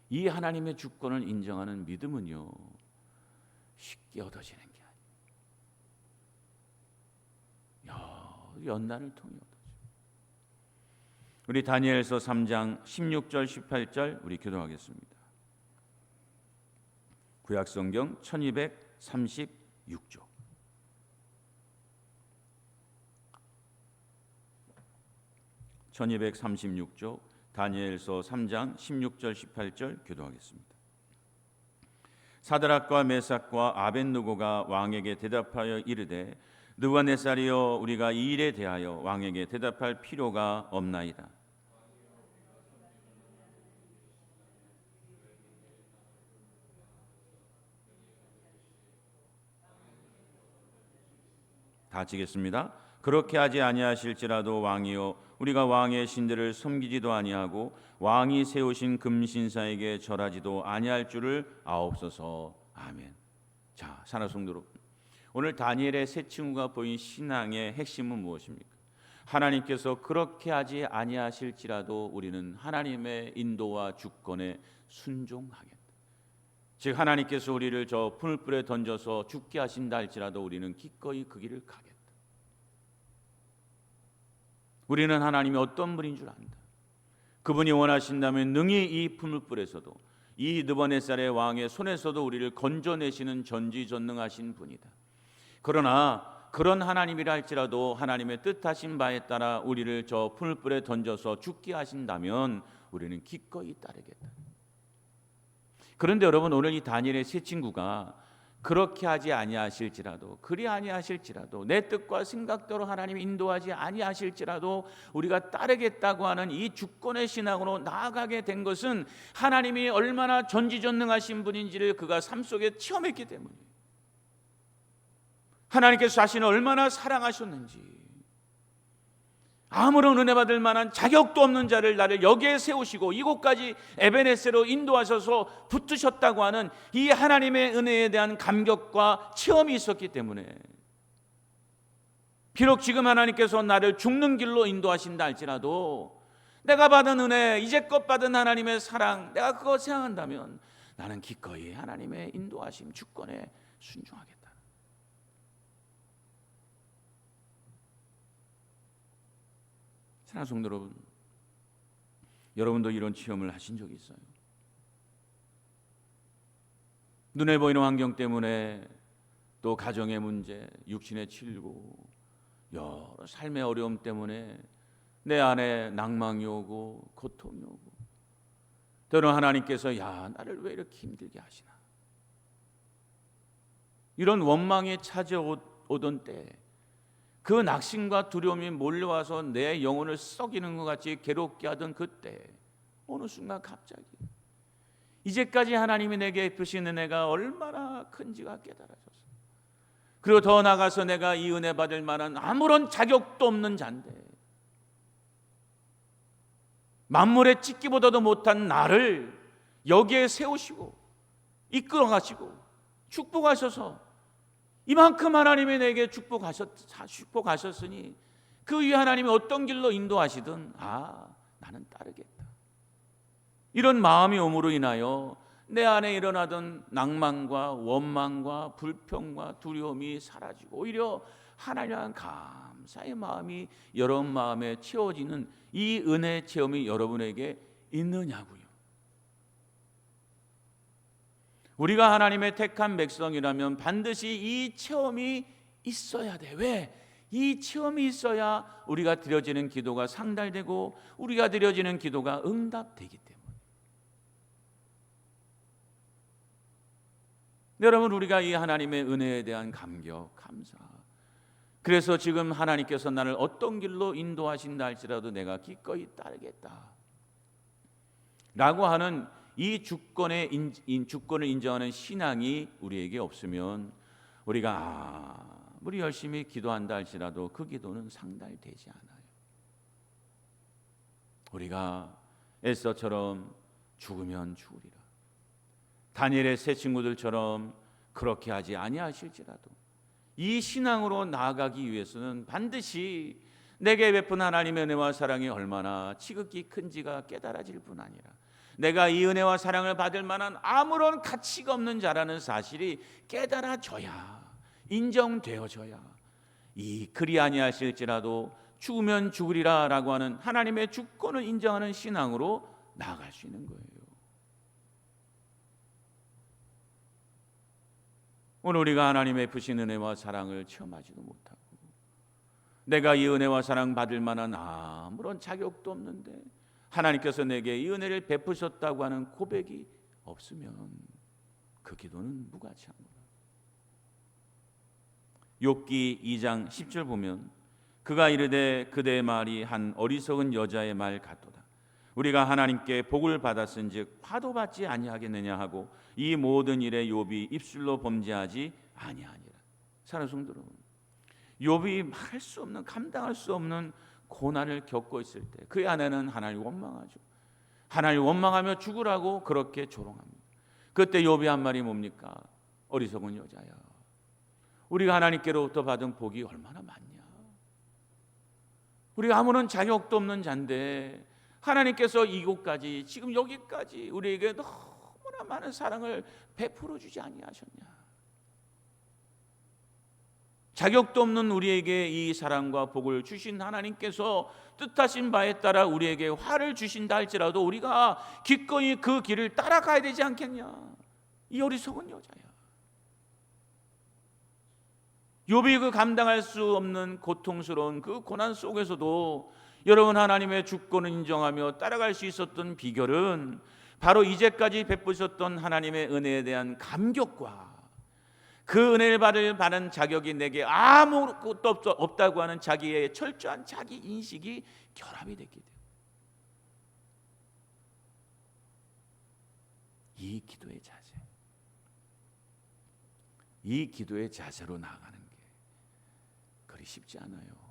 이 하나님의 주권을 인정하는 믿음은요, 쉽게 얻어지는 게 아니에요. 연단을 통해 얻어져요. 우리 다니엘서 3장 16절 18절 우리 기도하겠습니다. 구약성경 1236조. (1236조) 다니엘서 3장 16절 18절 기도하겠습니다. 사드락과 메삭과 아벳느고가 왕에게 대답하여 이르되 느부갓네살이여, 우리가 이 일에 대하여 왕에게 대답할 필요가 없나이다. 다 치겠습니다. 그렇게 하지 아니하실지라도 왕이여, 우리가 왕의 신들을 섬기지도 아니하고 왕이 세우신 금신사에게 절하지도 아니할 줄을 아옵소서. 아멘. 자, 사랑하는 성도 여러분, 오늘 다니엘의 세 친구가 보인 신앙의 핵심은 무엇입니까? 하나님께서 그렇게 하지 아니하실지라도 우리는 하나님의 인도와 주권에 순종하겠다. 즉 하나님께서 우리를 저 풀불에 던져서 죽게 하신다 할지라도 우리는 기꺼이 그 길을 가겠다. 우리는 하나님이 어떤 분인 줄 안다. 그분이 원하신다면 능히 이 풀불에서도, 이 느부갓네살의 왕의 손에서도 우리를 건져내시는 전지전능하신 분이다. 그러나 그런 하나님이라 할지라도 하나님의 뜻하신 바에 따라 우리를 저 풀불에 던져서 죽게 하신다면 우리는 기꺼이 따르겠다. 그런데 여러분, 오늘 이 다니엘의 세 친구가 그렇게 하지 아니하실지라도, 그리 아니하실지라도, 내 뜻과 생각대로 하나님이 인도하지 아니하실지라도 우리가 따르겠다고 하는 이 주권의 신앙으로 나아가게 된 것은 하나님이 얼마나 전지전능하신 분인지를 그가 삶 속에 체험했기 때문이에요. 하나님께서 자신을 얼마나 사랑하셨는지, 아무런 은혜 받을 만한 자격도 없는 자를 나를 여기에 세우시고 이곳까지 에베네세로 인도하셔서 붙으셨다고 하는 이 하나님의 은혜에 대한 감격과 체험이 있었기 때문에, 비록 지금 하나님께서 나를 죽는 길로 인도하신다 할지라도 내가 받은 은혜, 이제껏 받은 하나님의 사랑, 내가 그거 생각한다면 나는 기꺼이 하나님의 인도하심, 주권에 순종하겠다. 사랑하는 성도 여러분, 여러분도 이런 체험을 하신 적이 있어요? 눈에 보이는 환경 때문에, 또 가정의 문제, 육신의 칠고, 여러 삶의 어려움 때문에 내 안에 낭망이 오고 고통이 오고, 때로는 하나님께서 야, 나를 왜 이렇게 힘들게 하시나, 이런 원망이 찾아오던 때, 그 낙심과 두려움이 몰려와서 내 영혼을 썩이는 것 같이 괴롭게 하던 그때, 어느 순간 갑자기 이제까지 하나님이 내게 베푸신 은혜가 얼마나 큰지가 깨달아져서, 그리고 더 나아가서 내가 이 은혜 받을 만한 아무런 자격도 없는 자인데 만물의 찍기보다도 못한 나를 여기에 세우시고 이끌어가시고 축복하셔서, 이만큼 하나님이 내게 축복하셨으니 그 위에 하나님이 어떤 길로 인도하시든 나는 따르겠다, 이런 마음이 오므로 인하여 내 안에 일어나던 낭만과 원망과 불평과 두려움이 사라지고 오히려 하나님에 대한 감사의 마음이 여러분 마음에 채워지는 이 은혜 체험이 여러분에게 있느냐고요. 우리가 하나님의 택한 백성이라면 반드시 이 체험이 있어야 돼. 왜? 이 체험이 있어야 우리가 드려지는 기도가 상달되고 우리가 드려지는 기도가 응답되기 때문에. 여러분, 우리가 이 하나님의 은혜에 대한 감격, 감사, 그래서 지금 하나님께서 나를 어떤 길로 인도하신다 할지라도 내가 기꺼이 따르겠다 라고 하는 이 주권을 인정하는 신앙이 우리에게 없으면 우리가 아무리 열심히 기도한다 할지라도 그 기도는 상달되지 않아요. 우리가 에스더처럼 죽으면 죽으리라, 다니엘의 세 친구들처럼 그렇게 하지 아니하실지라도 이 신앙으로 나아가기 위해서는 반드시 내게 베푼 하나님의 은혜와 사랑이 얼마나 지극히 큰지가 깨달아질 뿐 아니라 내가 이 은혜와 사랑을 받을 만한 아무런 가치가 없는 자라는 사실이 깨달아져야, 인정되어져야 이 그리 아니하실지라도 죽으면 죽으리라 라고 하는 하나님의 주권을 인정하는 신앙으로 나아갈 수 있는 거예요. 오늘 우리가 하나님의 부신 은혜와 사랑을 체험하지도 못하고 내가 이 은혜와 사랑 받을 만한 아무런 자격도 없는데 하나님께서 내게 이 은혜를 베푸셨다고 하는 고백이 없으면 그 기도는 무가치합니다. 욥기 2장 10절 보면 그가 이르되 그대의 말이 한 어리석은 여자의 말 같도다. 우리가 하나님께 복을 받았은즉 화도 받지 아니하겠느냐 하고 이 모든 일에 욥이 입술로 범죄하지 아니하니라. 사랑하는 성도 여러분, 욥이 말할 수 없는, 감당할 수 없는 고난을 겪고 있을 때 그의 아내는 하나님을 원망하죠. 하나님을 원망하며 죽으라고 그렇게 조롱합니다. 그때 욥이 한 말이 뭡니까? 어리석은 여자야, 우리가 하나님께로부터 받은 복이 얼마나 많냐. 우리가 아무런 자격도 없는 자인데 하나님께서 이곳까지, 지금 여기까지 우리에게 너무나 많은 사랑을 베풀어 주지 아니하셨냐. 자격도 없는 우리에게 이 사랑과 복을 주신 하나님께서 뜻하신 바에 따라 우리에게 화를 주신다 할지라도 우리가 기꺼이 그 길을 따라가야 되지 않겠냐. 이 어리석은 여자야. 욥이 그 감당할 수 없는 고통스러운 그 고난 속에서도 여러분 하나님의 주권을 인정하며 따라갈 수 있었던 비결은 바로 이제까지 베푸셨던 하나님의 은혜에 대한 감격과 그 은혜를 받는 자격이 내게 아무것도 없다고 하는 자기의 철저한 자기 인식이 결합이 됐기 때문에 이 기도의 자세, 이 기도의 자세로 나아가는 게 그리 쉽지 않아요.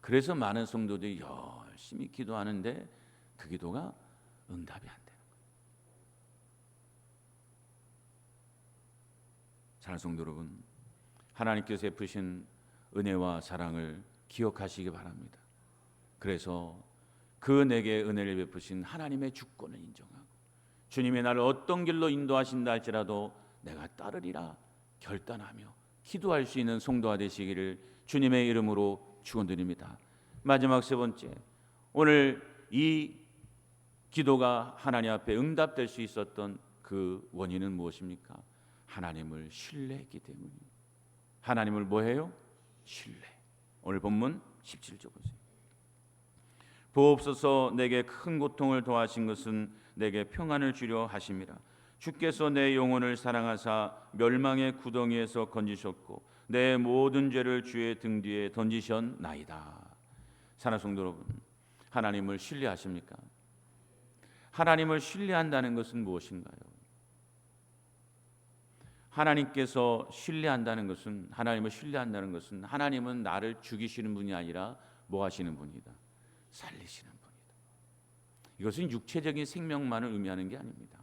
그래서 많은 성도들이 열심히 기도하는데 그 기도가 응답이 안 되는 거예요. 사랑하는 성도 여러분, 하나님께서 베푸신 은혜와 사랑을 기억하시기 바랍니다. 그래서 그 내게 은혜를 베푸신 하나님의 주권을 인정하고 주님이 나를 어떤 길로 인도하신다 할지라도 내가 따르리라 결단하며 기도할 수 있는 성도가 되시기를 주님의 이름으로 축원드립니다. 마지막 세 번째, 오늘 이 기도가 하나님 앞에 응답될 수 있었던 그 원인은 무엇입니까? 하나님을 신뢰했기 때문입니다. 하나님을 뭐해요? 신뢰. 오늘 본문 17절 보세요. 보옵소서 내게 큰 고통을 더하신 것은 내게 평안을 주려 하심이라. 주께서 내 영혼을 사랑하사 멸망의 구덩이에서 건지셨고 내 모든 죄를 주의 등 뒤에 던지셨나이다. 사랑하는 성도 여러분, 하나님을 신뢰하십니까? 하나님을 신뢰한다는 것은 무엇인가요? 하나님께서 신뢰한다는 것은, 하나님을 신뢰한다는 것은 하나님은 나를 죽이시는 분이 아니라 뭐 하시는 분이다? 살리시는 분이다. 이것은 육체적인 생명만을 의미하는 게 아닙니다.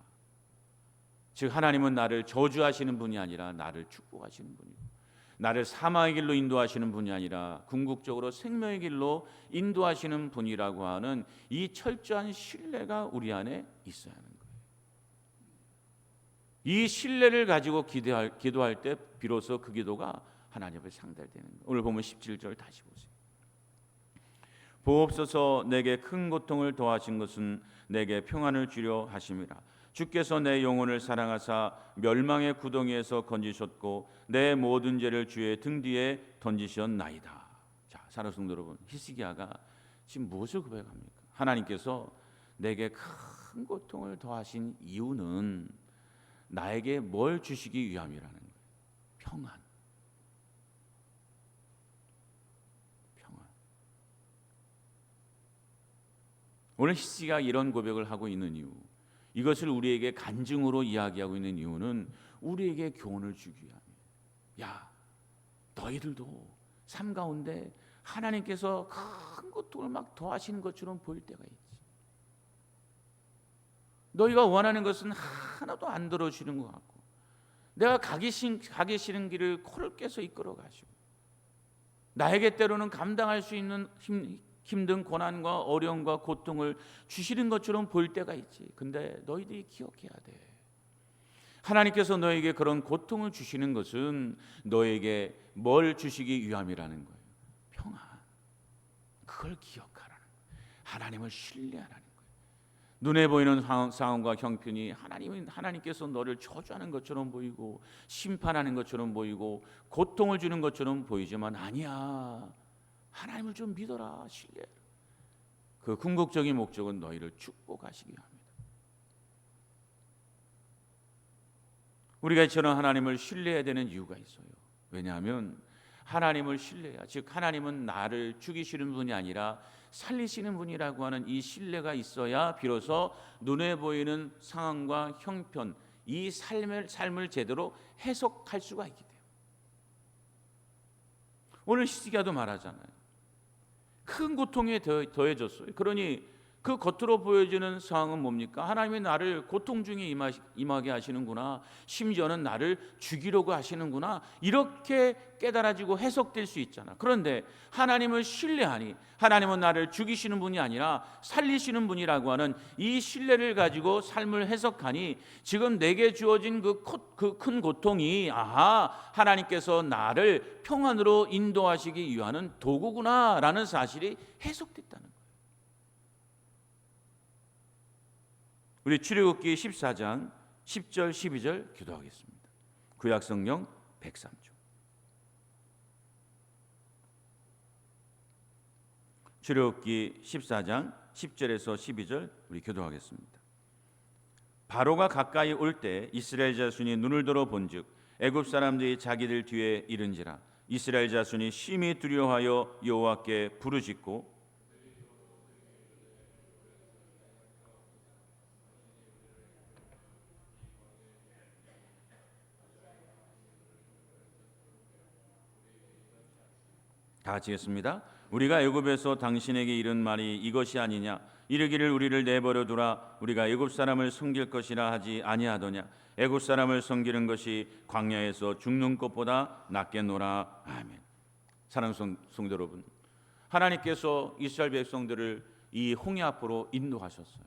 즉 하나님은 나를 저주하시는 분이 아니라 나를 축복하시는 분이고, 나를 사망의 길로 인도하시는 분이 아니라 궁극적으로 생명의 길로 인도하시는 분이라고 하는 이 철저한 신뢰가 우리 안에 있어야 하는 거예요. 이 신뢰를 가지고 기도할 때 비로소 그 기도가 하나님 앞에 상달되는 거예요. 오늘 보면 17절 다시 보세요. 보옵소서 내게 큰 고통을 더하신 것은 내게 평안을 주려 하심이라. 주께서 내 영혼을 사랑하사 멸망의 구덩이에서 건지셨고 내 모든 죄를 주의 등 뒤에 던지셨나이다. 자, 사랑하는 성도 여러분, 히스기야가 지금 무엇을 고백합니까? 하나님께서 내게 큰 고통을 더하신 이유는 나에게 뭘 주시기 위함이라는 거예요. 평안. 오늘 히스기야가 이런 고백을 하고 있는 이유, 이것을 우리에게 간증으로 이야기하고 있는 이유는 우리에게 교훈을 주기 위함이에요. 야, 너희들도 삶 가운데 하나님께서 큰 고통을 막 더하시는 것처럼 보일 때가 있지. 너희가 원하는 것은 하나도 안 들어주는 것 같고, 내가 가기 싫은 길을 코를 깨서 이끌어 가시고, 나에게 때로는 감당할 수 있는 힘든 고난과 어려움과 고통을 주시는 것처럼 보일 때가 있지. 근데 너희들이 기억해야 돼. 하나님께서 너에게 그런 고통을 주시는 것은 너에게 뭘 주시기 위함이라는 거예요. 평안. 그걸 기억하라는 거예요. 하나님을 신뢰하라는 거예요. 눈에 보이는 상황과 형편이 하나님께서 너를 저주하는 것처럼 보이고 심판하는 것처럼 보이고 고통을 주는 것처럼 보이지만 아니야. 하나님을 좀 믿어라. 신뢰. 그 궁극적인 목적은 너희를 축복하시기 위함이다. 우리가 이처럼 하나님을 신뢰해야 되는 이유가 있어요. 왜냐하면 하나님을 신뢰해야, 즉 하나님은 나를 죽이시는 분이 아니라 살리시는 분이라고 하는 이 신뢰가 있어야 비로소 눈에 보이는 상황과 형편, 이 삶을 제대로 해석할 수가 있기 때문에. 오늘 히스기야도 말하잖아요. 큰 고통에 더해졌어요. 그러니 그 겉으로 보여지는 상황은 뭡니까? 하나님이 나를 고통 중에 임하게 하시는구나. 심지어는 나를 죽이려고 하시는구나. 이렇게 깨달아지고 해석될 수 있잖아. 그런데 하나님을 신뢰하니 하나님은 나를 죽이시는 분이 아니라 살리시는 분이라고 하는 이 신뢰를 가지고 삶을 해석하니 지금 내게 주어진 그 큰 고통이 하나님께서 나를 평안으로 인도하시기 위한 도구구나라는 사실이 해석됐다는 거예요. 우리 출애굽기 14장 10절 12절 기도하겠습니다. 구약성경 103쪽. 출애굽기 14장 10절에서 12절 우리 기도하겠습니다. 바로가 가까이 올 때 이스라엘 자손이 눈을 들어 본즉 애굽 사람들이 자기들 뒤에 이른지라. 이스라엘 자손이 심히 두려워하여 여호와께 부르짖고 다 같이 했습니다. 우리가 애굽에서 당신에게 이른 말이 이것이 아니냐? 이르기를 우리를 내버려 두라. 우리가 애굽 사람을 섬길 것이라 하지 아니하더냐? 애굽 사람을 섬기는 것이 광야에서 죽는 것보다 낫겠노라. 아멘. 사랑하는 성도 여러분, 하나님께서 이스라엘 백성들을 이 홍해 앞으로 인도하셨어요.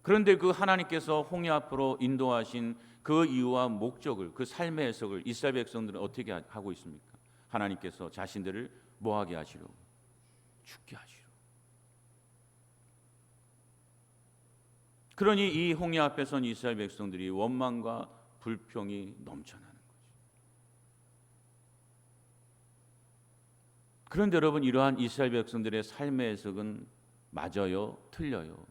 그런데 그 하나님께서 홍해 앞으로 인도하신 그 이유와 목적을, 그 삶의 해석을 이스라엘 백성들은 어떻게 하고 있습니까? 하나님께서 자신들을 뭐하게 하시려고? 죽게 하시려고. 그러니 이 홍해 앞에 선 이스라엘 백성들이 원망과 불평이 넘쳐나는 거죠. 그런데 여러분, 이러한 이스라엘 백성들의 삶의 해석은 맞아요? 틀려요?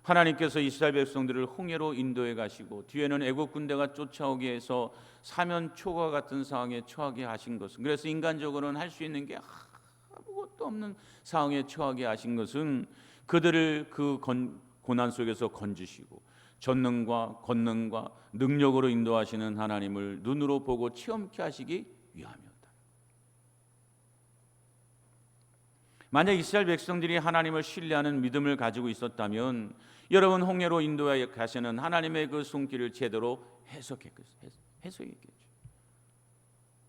하나님께서 이스라엘 백성들을 홍해로 인도해 가시고 뒤에는 애국 군대가 쫓아오게 해서 사면초가 같은 상황에 처하게 하신 것은, 그래서 인간적으로는 할 수 있는 게 아무것도 없는 상황에 처하게 하신 것은 그들을 그 고난 속에서 건지시고 전능과 권능과 능력으로 인도하시는 하나님을 눈으로 보고 체험케 하시기 위함이었다. 만약 이스라엘 백성들이 하나님을 신뢰하는 믿음을 가지고 있었다면 여러분, 홍해로 인도해 가시는 하나님의 그 손길을 제대로 해석했겠죠.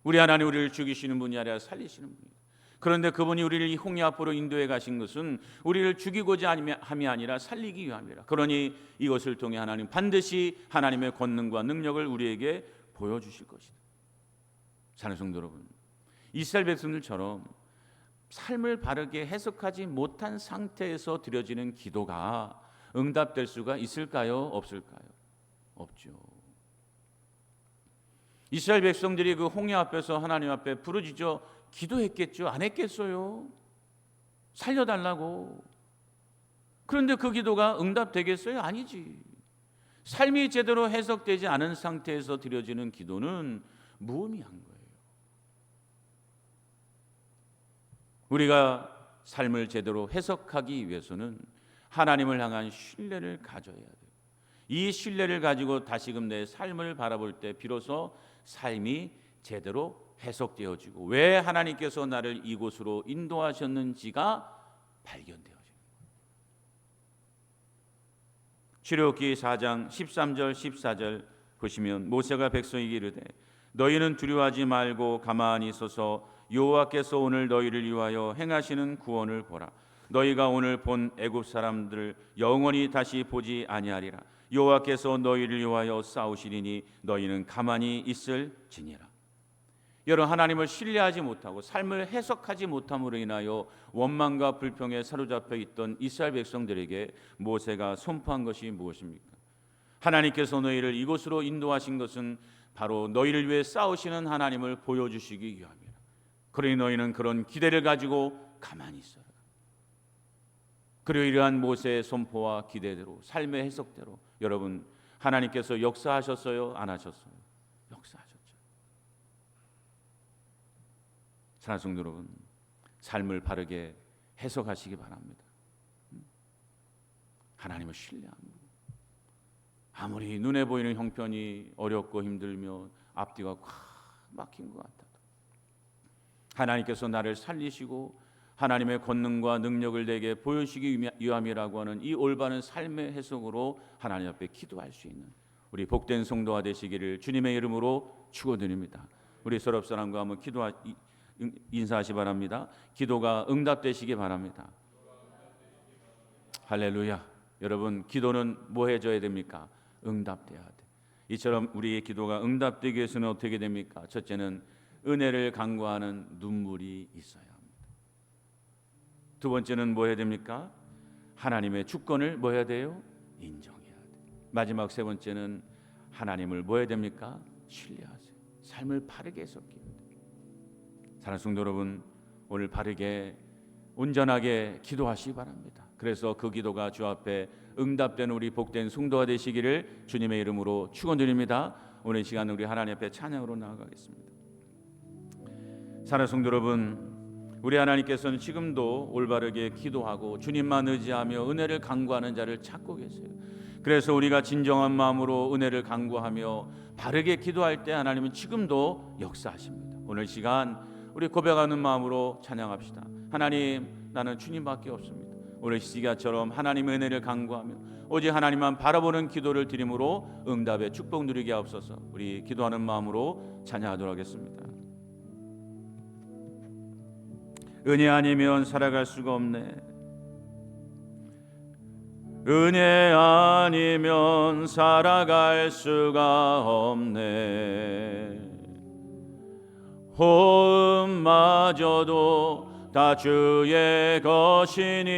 우리 하나님, 우리를 죽이시는 분이 아니라 살리시는 분이다. 그런데 그분이 우리를 이 홍해 앞으로 인도해 가신 것은 우리를 죽이고자 함이 아니라 살리기 위함이라. 그러니 이것을 통해 하나님 반드시 하나님의 권능과 능력을 우리에게 보여주실 것이다. 사랑하는 성도 여러분, 이스라엘 백성들처럼 삶을 바르게 해석하지 못한 상태에서 드려지는 기도가 응답될 수가 있을까요? 없을까요? 없죠. 이스라엘 백성들이 그 홍해 앞에서 하나님 앞에 부르짖어 기도했겠죠? 안 했겠어요? 살려달라고. 그런데 그 기도가 응답되겠어요? 아니지. 삶이 제대로 해석되지 않은 상태에서 드려지는 기도는 무의미한 거예요. 우리가 삶을 제대로 해석하기 위해서는 하나님을 향한 신뢰를 가져야 돼요. 이 신뢰를 가지고 다시금 내 삶을 바라볼 때 비로소 삶이 제대로 해석되어지고 왜 하나님께서 나를 이곳으로 인도하셨는지가 발견되어집니다. 출애굽기 4장 13절 14절 보시면 모세가 백성에게 이르되 너희는 두려워하지 말고 가만히 서서 여호와께서 오늘 너희를 위하여 행하시는 구원을 보라. 너희가 오늘 본 애굽 사람들을 영원히 다시 보지 아니하리라. 여호와께서 너희를 위하여 싸우시리니 너희는 가만히 있을지니라. 여러분, 하나님을 신뢰하지 못하고 삶을 해석하지 못함으로 인하여 원망과 불평에 사로잡혀 있던 이스라엘 백성들에게 모세가 선포한 것이 무엇입니까? 하나님께서 너희를 이곳으로 인도하신 것은 바로 너희를 위해 싸우시는 하나님을 보여주시기 위함이라. 그러니 너희는 그런 기대를 가지고 가만히 있어라. 그리고 이러한 모세의 선포와 기대대로 삶의 해석대로 여러분, 하나님께서 역사하셨어요? 안 하셨어요? 역사하셨죠. 사랑하는 성도 여러분, 삶을 바르게 해석하시기 바랍니다. 하나님을 신뢰합니다. 아무리 눈에 보이는 형편이 어렵고 힘들며 앞뒤가 꽉 막힌 것 같아도 하나님께서 나를 살리시고 하나님의 권능과 능력을 내게 보여주시기 위함이라고 하는 이 올바른 삶의 해석으로 하나님 앞에 기도할 수 있는 우리 복된 성도가 되시기를 주님의 이름으로 축원드립니다. 우리 서럽 사람과 한번 인사하시 바랍니다. 기도가 응답되시기 바랍니다. 할렐루야. 여러분, 기도는 뭐 해줘야 됩니까? 응답돼야 돼. 이처럼 우리의 기도가 응답되기 위해서는 어떻게 됩니까? 첫째는 은혜를 간구하는 눈물이 있어야 합니다. 두 번째는 뭐 해야 됩니까? 하나님의 주권을 뭐 해야 돼요? 인정해야 돼. 마지막 세 번째는 하나님을 뭐 해야 됩니까? 신뢰하세요. 삶을 바르게 해석해야 돼요. 사랑하는 성도 여러분, 오늘 바르게 온전하게 기도하시기 바랍니다. 그래서 그 기도가 주 앞에 응답되는 우리 복된 성도가 되시기를 주님의 이름으로 축원드립니다. 오늘 이 시간 우리 하나님 앞에 찬양으로 나아가겠습니다. 사랑하는 성도 여러분, 우리 하나님께서는 지금도 올바르게 기도하고 주님만 의지하며 은혜를 간구하는 자를 찾고 계세요. 그래서 우리가 진정한 마음으로 은혜를 간구하며 바르게 기도할 때 하나님은 지금도 역사하십니다. 오늘 시간 우리 고백하는 마음으로 찬양합시다. 하나님, 나는 주님밖에 없습니다. 오늘 시기가처럼 하나님의 은혜를 간구하며 오직 하나님만 바라보는 기도를 드림으로 응답의 축복 누리게 하옵소서. 우리 기도하는 마음으로 찬양하도록 하겠습니다. 은혜 아니면 살아갈 수가 없네. 은혜 아니면 살아갈 수가 없네. 호흡마저도 다 주의 것이니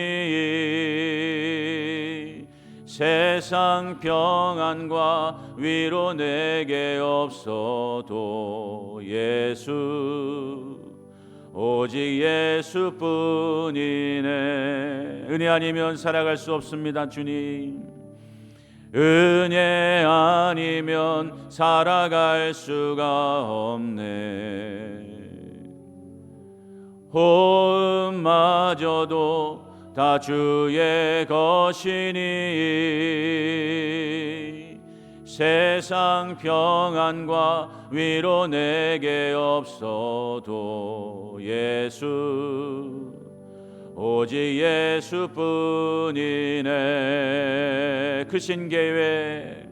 세상 평안과 위로 내게 없어도 예수, 오직 예수뿐이네. 은혜 아니면 살아갈 수 없습니다. 주님, 은혜 아니면 살아갈 수가 없네. 호흡마저도 다 주의 것이니 세상 평안과 위로 내게 없어도 예수, 오직 예수뿐이네. 그 신계획,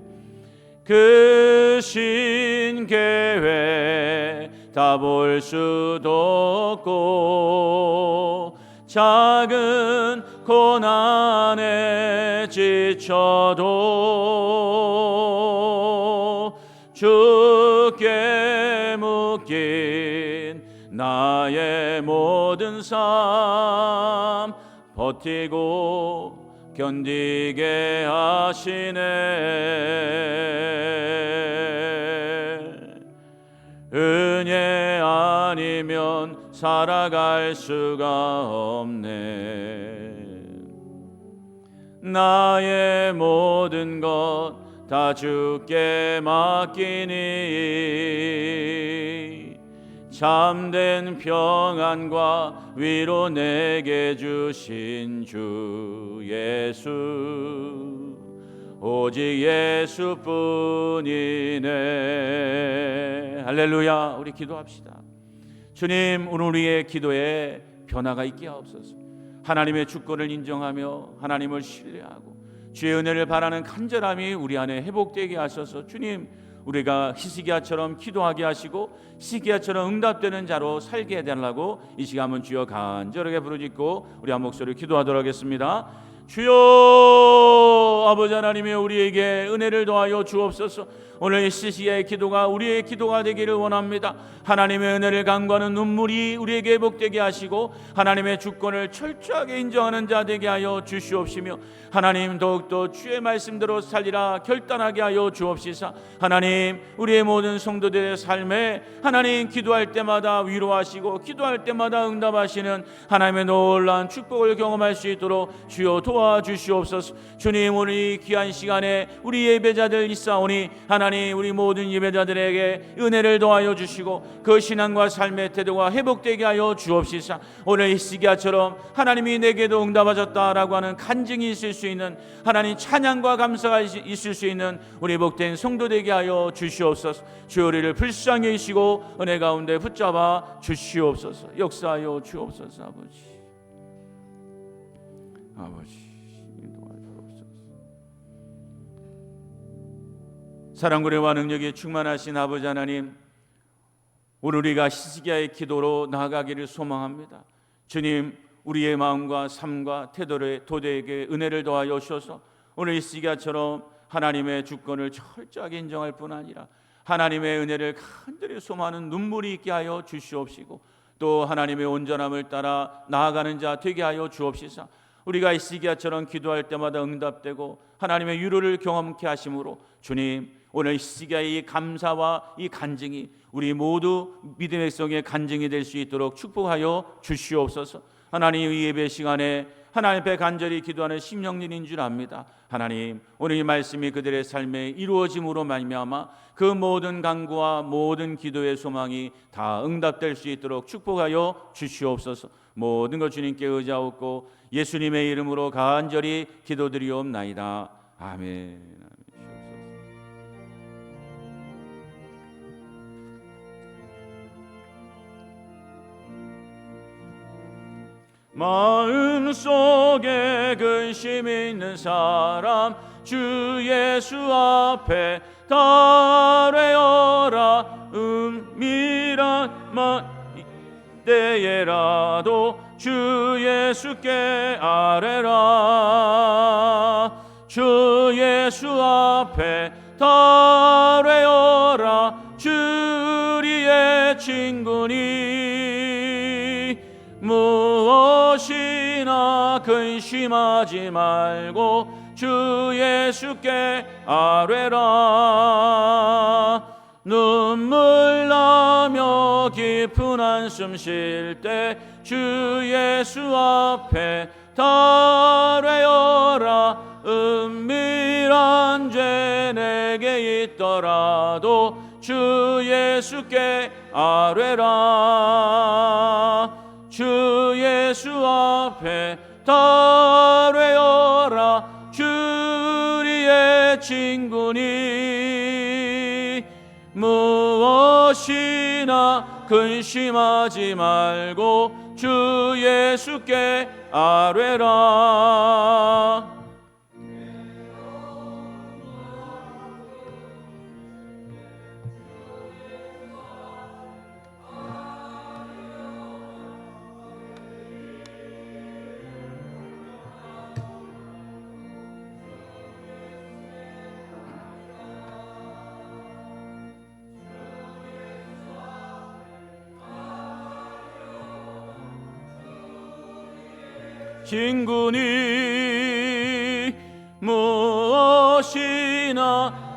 그 신계획 다 볼 수도 없고 작은 고난에 지쳐도 주께 묶인 나의 모든 삶 버티고 견디게 하시네. 은혜 아니면 살아갈 수가 없네. 나의 모든 것 다 주께 맡기니 참된 평안과 위로 내게 주신 주 예수, 오직 예수뿐이네. 할렐루야. 우리 기도합시다. 주님, 오늘 우리의 기도에 변화가 있게 하옵소서. 하나님의 주권을 인정하며 하나님을 신뢰하고 주의 은혜를 바라는 간절함이 우리 안에 회복되게 하셔서 주님, 우리가 히스기야처럼 기도하게 하시고 히스기야처럼 응답되는 자로 살게 해달라고 이 시간 한번 주여 간절하게 부르짖고 우리 한 목소리 기도하도록 하겠습니다. 주여, 아버지 하나님이 우리에게 은혜를 더하여 주옵소서. 오늘 시시의 기도가 우리의 기도가 되기를 원합니다. 하나님의 은혜를 간구하는 눈물이 우리에게 회복되게 하시고 하나님의 주권을 철저하게 인정하는 자 되게 하여 주시옵시며 하나님, 더욱더 주의 말씀대로 살리라 결단하게 하여 주옵시사. 하나님, 우리의 모든 성도들의 삶에 하나님 기도할 때마다 위로하시고 기도할 때마다 응답하시는 하나님의 놀라운 축복을 경험할 수 있도록 주여 도와주시옵소서. 주님, 오늘 이 귀한 시간에 우리 예배자들 있사오니 하나님, 우리 모든 예배자들에게 은혜를 더하여 주시고 그 신앙과 삶의 태도가 회복되게 하여 주옵시사. 오늘 히스기야처럼 하나님이 내게도 응답하셨다라고 하는 간증이 있을 수 있는 하나님 찬양과 감사가 있을 수 있는 우리 복된 성도 되게 하여 주시옵소서. 주여, 우리를 불쌍히 여기시고 은혜 가운데 붙잡아 주시옵소서. 역사하여 주옵소서. 아버지 도와주옵소서. 사랑과 은혜와 능력이 충만하신 아버지 하나님, 오늘 우리가 히스기야의 기도로 나아가기를 소망합니다. 주님, 우리의 마음과 삶과 태도를 도대에게 은혜를 더하여 주셔서 오늘 히스기야처럼 하나님의 주권을 철저하게 인정할 뿐 아니라 하나님의 은혜를 간절히 소망하는 눈물이 있게 하여 주시옵시고 또 하나님의 온전함을 따라 나아가는 자 되게 하여 주옵시사. 우리가 히스기야처럼 기도할 때마다 응답되고 하나님의 위로를 경험케 하심으로 주님, 오늘 히스기야의 이 감사와 이 간증이 우리 모두 믿음의 백성의 간증이 될 수 있도록 축복하여 주시옵소서. 하나님, 이 예배 시간에 하나님 앞에 간절히 기도하는 심령들인 줄 압니다. 하나님, 오늘 이 말씀이 그들의 삶에 이루어짐으로 말미암아 그 모든 간구와 모든 기도의 소망이 다 응답될 수 있도록 축복하여 주시옵소서. 모든 것 주님께 의지하옵고 예수님의 이름으로 간절히 기도드리옵나이다. 아멘. 마음속에 근심 있는 사람 주 예수 앞에 달래어라. 은밀한 때에라도 주 예수께 아뢰라. 주 예수 앞에 달래어라. 주 우리의 친구니 무엇이나 근심하지 말고 주 예수께 아뢰라. 눈물 나며 깊은 한숨 쉴 때 주 예수 앞에 달래어라. 은밀한 죄 내게 있더라도 주 예수께 아뢰라. 주 예수 앞에 달래어라. 주 우리의 친구니 무엇이나 근심하지 말고 주 예수께 아뢰라. 친구니 무엇이나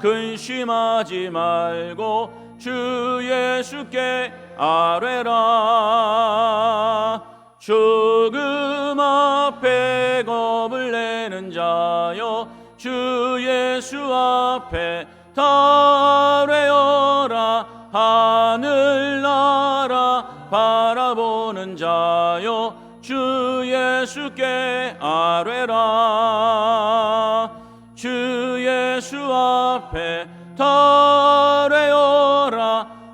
근심하지 말고 주 예수께 아뢰라. 죽음 앞에 겁을 내는 자여 주 예수 앞에 달래어라. 하늘나라 바라보는 자여 주 예수께 아뢰라. 주 예수 앞에 달래어라.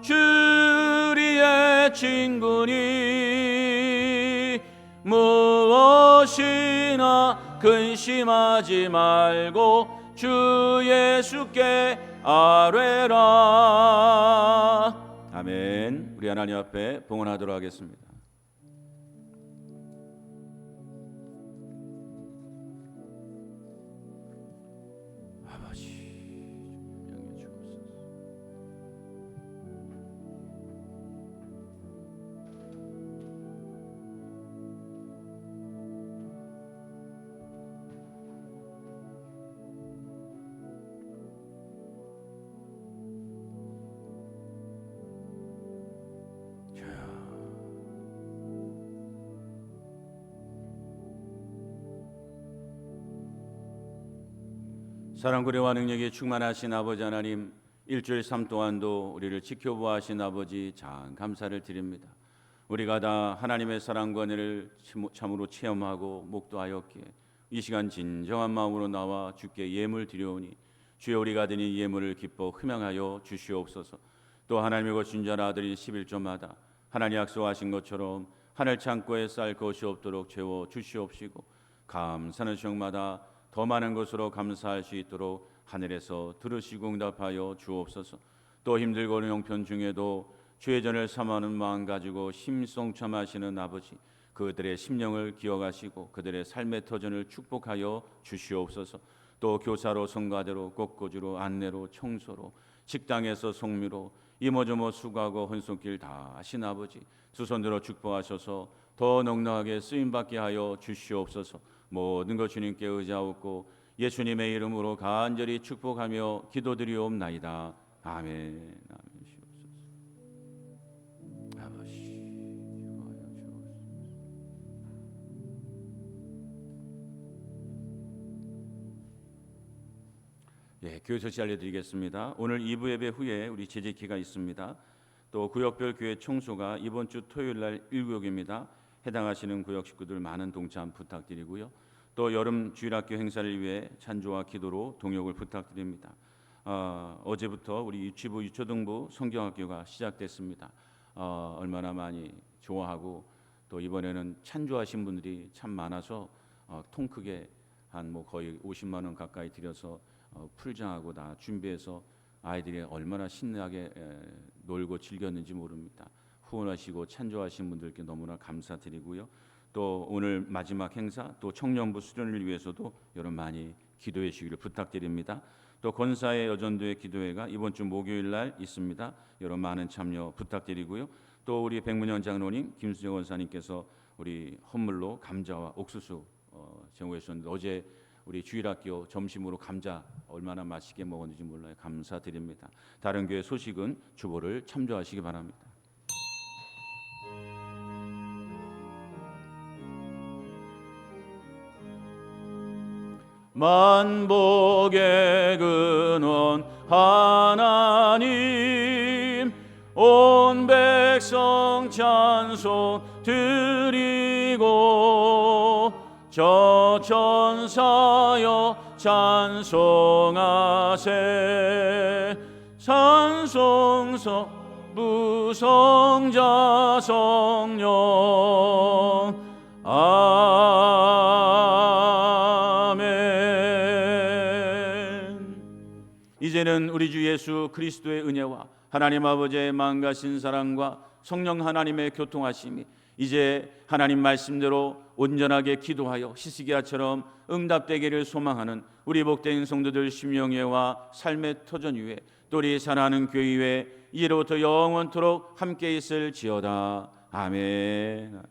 주 우리의 친구니 무엇이나 근심하지 말고 주 예수께 아뢰라. 아멘. 우리 하나님 앞에 봉헌하도록 하겠습니다. 사랑구레와 능력이 충만하신 아버지 하나님, 일주일 삶 동안도 우리를 지켜보아하신 아버지 참 감사를 드립니다. 우리가 다 하나님의 사랑과 은혜를 참으로 체험하고 목도하였기에 이 시간 진정한 마음으로 나와 주께 예물 드려오니 주여 우리가 드린 예물을 기뻐 흠양하여 주시옵소서. 또 하나님의 거친 자 아들이 11조마다 하나님 약속하신 것처럼 하늘 창고에 쌀 것이 없도록 채워 주시옵시고 감사는 시간마다 더 많은 것으로 감사할 수 있도록 하늘에서 들으시고 응답하여 주옵소서. 또 힘들고 어려운 형편 중에도 주의 전을 삼하는 마음 가지고 심성참하시는 아버지, 그들의 심령을 기억하시고 그들의 삶의 터전을 축복하여 주시옵소서. 또 교사로 성가대로 꽃꽂이로 안내로 청소로 식당에서 송미로 이모저모 수고하고 헌손길 다 하신 아버지, 두 손들어 축복하셔서 더 넉넉하게 쓰임받게 하여 주시옵소서. 모든 것 주님께 의지하옵고 예수님의 이름으로 간절히 축복하며 기도드리옵나이다. 아멘. 교회 소식 알려드리겠습니다. 오늘 2부 예배 후에 우리 재직기가 있습니다. 또 구역별 교회 청소가 이번 주 토요일 날 1구역입니다. 해당하시는 구역 식구들 많은 동참 부탁드리고요. 또 여름 주일학교 행사를 위해 찬조와 기도로 동역을 부탁드립니다. 어제부터 우리 유치부, 유초등부 성경학교가 시작됐습니다. 얼마나 많이 좋아하고 또 이번에는 찬조하신 분들이 참 많아서 통 크게 한 거의 50만 원 가까이 들여서 풀장하고 다 준비해서 아이들이 얼마나 신나게 놀고 즐겼는지 모릅니다. 후원하시고 찬조하신 분들께 너무나 감사드리고요. 또 오늘 마지막 행사 또 청년부 수련을 위해서도 여러분 많이 기도해 주시기를 부탁드립니다. 또 권사의 여전도의 기도회가 이번 주 목요일 날 있습니다. 여러분 많은 참여 부탁드리고요. 또 우리 백문현 장로님, 김수정 원사님께서 우리 헌물로 감자와 옥수수 제공해 주셨는데 어제 우리 주일학교 점심으로 감자 얼마나 맛있게 먹었는지 몰라요. 감사드립니다. 다른 교회 소식은 주보를 참조하시기 바랍니다. 만복의 근원 하나님, 온 백성 찬송 드리고 저 천사여 찬송하세. 찬송서 무성자 성령 아멘. 이제는 우리 주 예수 그리스도의 은혜와 하나님 아버지의 만가신 사랑과 성령 하나님의 교통하심이 이제 하나님 말씀대로 온전하게 기도하여 시스기야처럼 응답되기를 소망하는 우리 복된 성도들 심령회와 삶의 터전 위에 또 우리 사랑하는 교회 위에 이제로부터 영원토록 함께 있을지어다. 아멘.